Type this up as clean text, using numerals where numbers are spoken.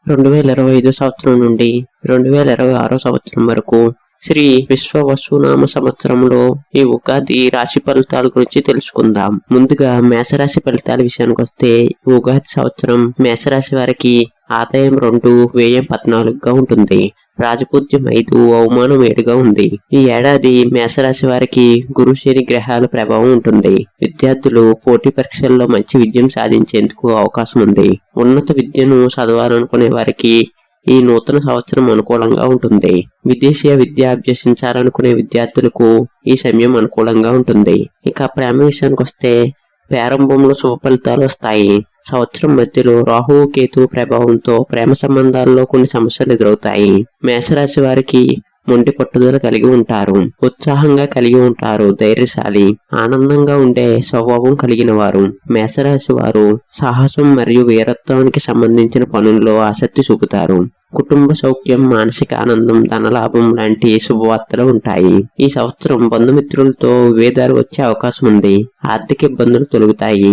2025 సంవత్సరం నుండి 2026 సంవత్సరం వరకు శ్రీ విశ్వవసునామ సంవత్సరంలో ఈ ఉగాది రాశి ఫలితాల గురించి తెలుసుకుందాం. ముందుగా మేషరాశి ఫలితాల విషయానికి వస్తే ఉగాది సంవత్సరం మేషరాశి వారికి ఆదాయం 2, వ్యయం 14గా ఉంటుంది. రాజపూజ్యం 5, అవమానం 7గా ఉంది. ఈ ఏడాది మేషరాశి వారికి గురు శని గ్రహాల ప్రభావం ఉంటుంది. విద్యార్థులు పోటీ పరీక్షల్లో మంచి విజయం సాధించేందుకు అవకాశం ఉంది. ఉన్నత విద్యను చదవాలనుకునే వారికి ఈ నూతన సంవత్సరం అనుకూలంగా ఉంటుంది. విదేశీయ విద్య అభ్యసించాలనుకునే విద్యార్థులకు ఈ సమయం అనుకూలంగా ఉంటుంది. ఇక ప్రేమ విషయానికి వస్తే ప్రారంభంలో శుభ ఫలితాలు వస్తాయి. సంవత్సరం మధ్యలో రాహువు కేతు ప్రభావంతో ప్రేమ సంబంధాల్లో కొన్ని సమస్యలు ఎదురవుతాయి. మేషరాశి వారికి మొండి పట్టుదల కలిగి ఉంటారు. ఉత్సాహంగా కలిగి ఉంటారు. ధైర్యశాలి, ఆనందంగా ఉండే స్వభావం కలిగిన వారు. మేషరాశి వారు సాహసం మరియు వీరత్వానికి సంబంధించిన పనుల్లో ఆసక్తి చూపుతారు. కుటుంబ సౌఖ్యం, మానసిక ఆనందం, ధనలాభం లాంటి శుభవార్తలు ఉంటాయి. ఈ సంవత్సరం బంధుమిత్రులతో విభేదాలు వచ్చే అవకాశం ఉంది. ఆర్థిక ఇబ్బందులు తొలగుతాయి.